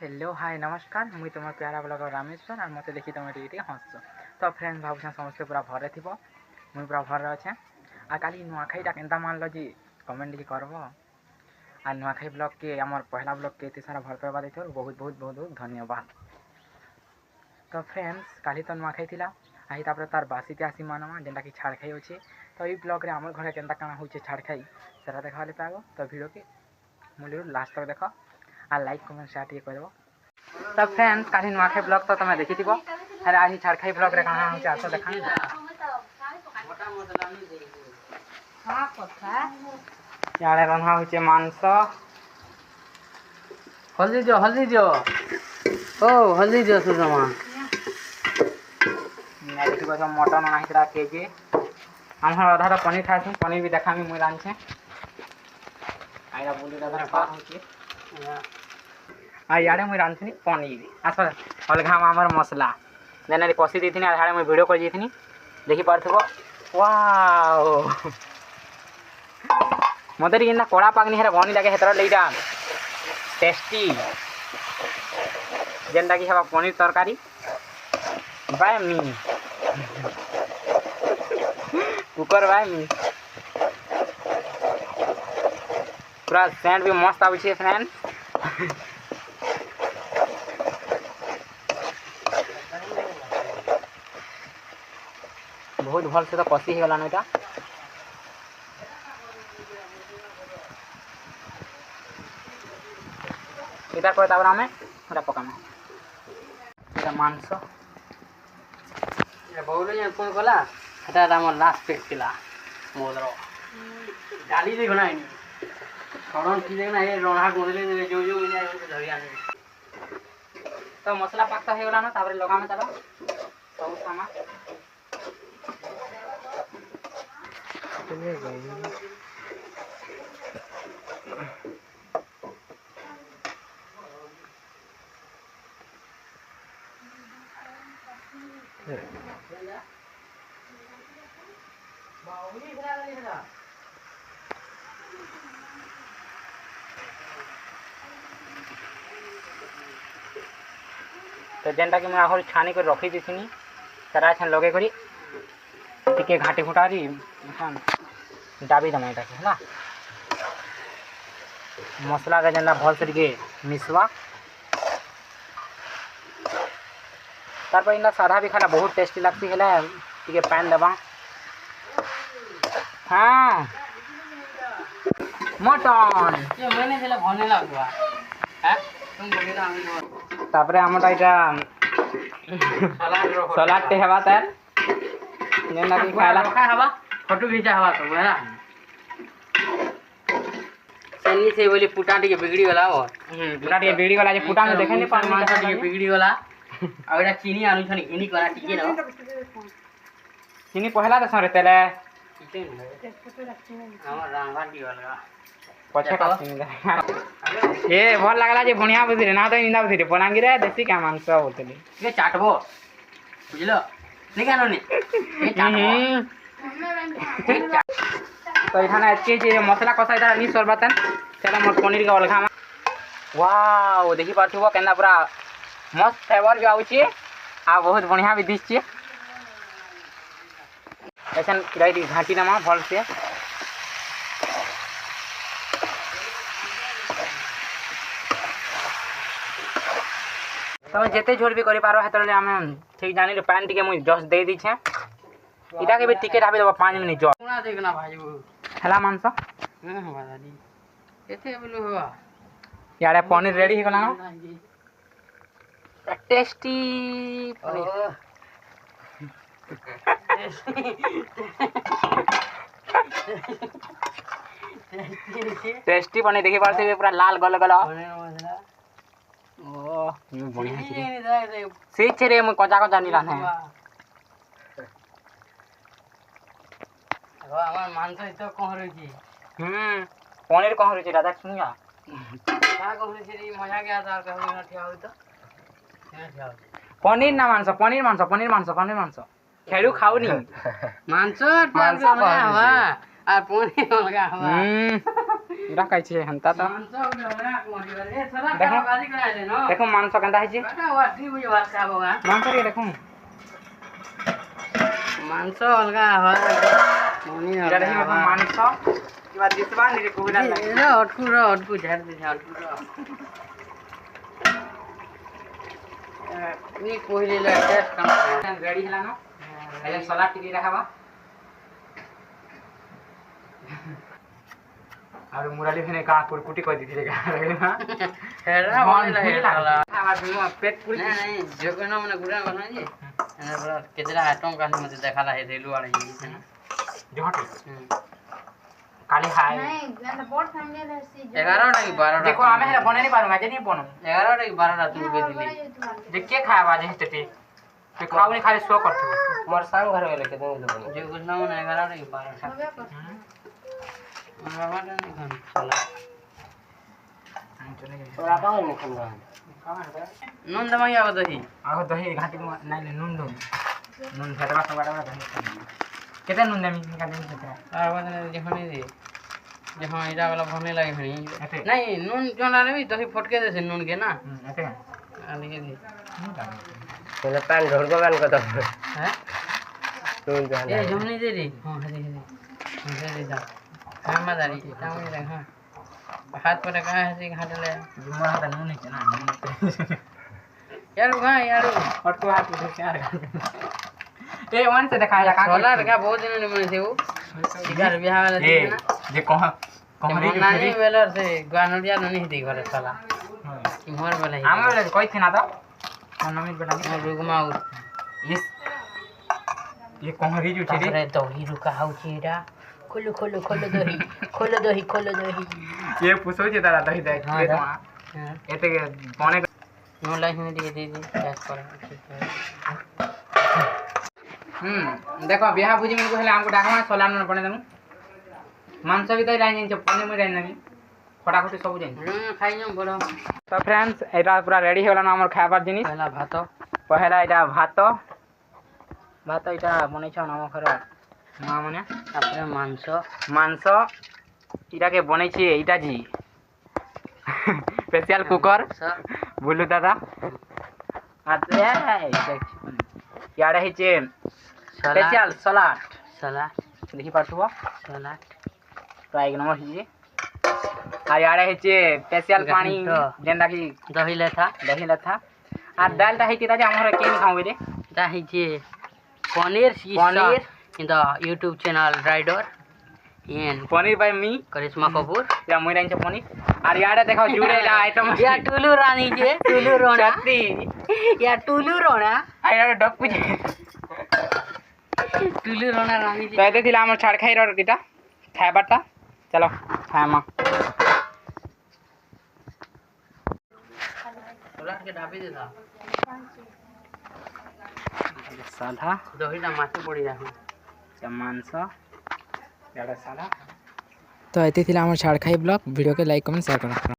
Hello hi नमस्कार मुई तुम प्यारा ब्लगर रामेश्वर और मत देखी तुम ये हस तो फ्रेंड्स भावुँ समस्ते पूरा भरे थी मुई पूरा भर अच्छे आ काली नुआखाईटा केन्ता मानल जी कमेंट जी करब आ नुआखाई ब्लॉग के आम पहला ब्लॉग के सारा भर पाइबा देथिबार बहुत बहुत बहुत बहुत धन्यवाद। तो फ्रेंड्स काली तो नुआखाई थिला आई तापर तार बासीते आसी मानमा जेनटा कि छाड़खाई अच्छे तो ये ब्लॉग रे आमर घरे केन्ता काଣା होचे छाड़खाई सेटा देखा पाइब तो वीडियो के मूल्य लास्ट तक देख आ लाइक कमेंट शेयर टे कर। तो फ्रेंड्स काली नुआखाई ब्लॉग तो तुम देखी अरे आज छाड़खाई ब्लॉग रे काଣା होचे आस देखा इे रंधा होचे मांस हल्दी जो ओ हल्दी जो सुजमा देखो तो मटन अना केजी आम अधा तो पनीर खाए पनीर भी देखा मुझे रांधे आईरा बुली इे मुझे रांधनी पनीर आस अलगा आमर मसला जेन कषि देती आधारे मुझे भिड कर देखी पार्थ्व वाओ मत इना कड़ा पागनी है भनी लगे हेतर लेटा टेस्टी जेनटा कि हवा पनीर तरकारी बाय मी कुकर बाय मी पूरा सेंट भी मस्त आवे फ्रेंड बहुत भल से तो कषि हो गलान यहाँ इधर पर तापर आमे पूरा पकामे मांस बहु फोन कला এটা আমার লাস্ট পেক ଥିଲା মোদର ডালি দেখো না এনি সরণ কি দেখো না এ রণা গোদলে जो जो ইনা ধরি আনি तो मसला पाकता हो गलान तापर लगामे तार सब सामान तो जेनटा कि मैं छानी कर रखी देथिनी सारा छान लगे करी टिके घाटी घुटारी डाबी दमा है मसला का जेनटा भल से टिके मिसवा तार इना साधा भी खाना बहुत टेस्टी लगती है टिके पान दबा हाँ मटन ये मैंने चला भने लागवा हैं तुम बोले ना तापरे हमटा इटा सलाद टे हवा तार जेना कि खाइला खा हवा फोटो खींचा हवा तो है ना सनी से बोली पुटा टिके बिगड़ी गला हो पूरा टे बिगड़ी वाला जे फुटा में देखे नहीं पानी मांस टिके बिगड़ी गला आ एटा चीनी आनु छनी इनी करा टिके ना चीनी पहला तो सरे तेले हमर रांगवा दी वाला पछे का ए भल लागला जे बढ़िया बुझी रे ना तो इंदा बुझी रे बलांगी रे देसी का मांस बोलतली ये चाटबो बुझलो नहीं कानो नहीं ये चाटबो तो इठाने एतके जे मसला कसा इधर नी सरबतन चला मोर पनीर का अलगा वाओ देखि पाथुबो केना पूरा मस्त फ्लेवर भी आउची आ बहुत बढ़िया भी दिसची ऐसन किराई घाटी नमा भल से तुम जिते झोल भी कर पारो हेतले आम ठीक जानी पानी टिके मुझे जस्ट दे दी छे इटा के भी टिकेट आबे 5 मिनट जो कोना देखना भाई हला मांस दादी एथे बोलो हुआ यार पनीर रेडी हो गला ना टेस्टी टेस्टी बने देखि पारथे पूरा लाल गल गल ओ बढ़िया छै से छे रे म कजा कजा नी राने আমার মাংস তো কোন রইছি पनीर कहाँ रही दादा सुनिया का कोन রইছি রে মজা গয়া তার कहू ना ठिया हो तो ठिया हो पनीर ना मांस पनीर मांस पनीर मांस पनीर मांस खेलू खाऊ नी मांस मांस अलगा हवा আর পনির अलगा हवा ଏଇଟା ଖାଇଛି ହେନ୍ତା ତ ମାଂସ ଗୋଟେ ଅଲଗା କୁହନ୍ତି ଏ ସଲା ଦେଖ। ବାଜି କଣାଇଲେ ନ ଦେଖ ମାଂସ କେନ୍ତା ହେଇଛି ବାଟା ୱାଟି ବୁଝ ଭାତ ଖାବ ଗା ମାଂସ ଟିକେ ଦେଖ ମାଂସ ଅଲଗା ହବା ମନି ଏଇଟା ଦେଖି ଅଲଗା ମାଂସ କିବା ଦିଶବା ନିଜେ କୋବିଲା ଲାଗି ଏ ଅଟକୁ ଝାଡ ଦେ ଅଟକୁ नी कोइले ले टेस्ट काम रेडी ହେଲା ନ ହେଲେ ସଲାଡ ଟିକେ ରଖବା और मुरली भी ने का कुरकुटी कर दी थी का ना हेरा बने लगे साला खावा दिनो पेट पूरी नहीं नहीं जो कोना मने गुडा बना जी एने बड़ा केतरा आइटम का मते देखाला है रेलू वाले ये ना जोहटी काली हाय नहीं ना बोर्ड फैमिली है सी 11 टा की 12 टा देखो हमें हेला बने नहीं पारूंगा जे नहीं बनो 11 टा की 12 टा तू बे दिली जे के खावा जे हेते ते खाऊ नहीं खाली शो करथु मोर संग घर गेले के दिन लोग जो कुछ ना मने 11 टा की 12 टा बाबा टा नहीं खान साला तोरा का नहीं खंगा नून दमाई आव दही आहो दही घाटी नहीं नहीं नून दो नून फेटवा सब बड़ा दही केते नून देमी का देमी केते आ बने जखनी दे जहां इरा वाला भने लगे हनी एते नहीं नून जोना रे दही फटके दे से नून के ना एते आने के दे पहले पान ढोल बगान को तो हैं नून जो ए जमनी दे रे हां दे दे जा हां मदारी ताऊ रे हां हाथ पर का है से घाट ले जुमर हाथ नून है ना यार हां यार और तो हाथ उधर से आ ए वन से दिखाया का सोला का बहुत दिन ने मने से वो शिकार बियाह वाला ए दिन ना जे कह कहरी कहरी नानी वेलर से गानोडिया नहीं थी घरे साला कि मोर वाला ही आमे वाले कोई थी ना तो नमित बेटा नहीं रुगमा इस ये कहरी जो थी अरे दही रुका हाउ चीड़ा खोलो खोलो खोलो दही खोलो दही ये पूछो जे दादा दही दे हाँ, दा। एते बने नो लाइफ में दे दे गैस पर देखो बियाह बुझी मन को हेले हमको डाकमा सलाम न बने दमु मांस भी तो लाइन जे पने में लाइन नहीं खटा खटी सब जाइन खाई जाऊं बड़ा तो फ्रेंड्स एटा पूरा रेडी होला ना हमर खाबार जिनिस पहला भात पहला एटा भात एटा बनै छ हम घर मां माने तापर मांस मांस इटा के बनै छी एटा जी स्पेशल कुकर बोलू दादा आते याडा हिचे स्पेशल सलाड सलाद देखि पाछुवा सलाद तो एक नंबर हिचे आ याडा हिचे स्पेशल पानी जेंदा की दही लेथा दही लथा आ दाल ता हिते ताजे हमर केन खाऊ रे ता हिचे paneer paneer in the YouTube channel Rider and paneer by me Karishma Kapoor या मोइ राइन छ पनीर आ याडा देखो जुड़े आइटम या टुलू रानी जे टुलू रोना छत्ती या टुलू रोना आ याडा डक्कु जे टुलू रोना रानी तो जे एते थिला हमर छाड़ खाइ र किटा खाइबाटा चलो खामा सलाद के ढाबे दे था साधा दही टा माछी पड़ी जा मांस याडा साधा तो एते थिला हमर छाड़ खाइ ब्लॉग वीडियो के लाइक कमेंट शेयर करो।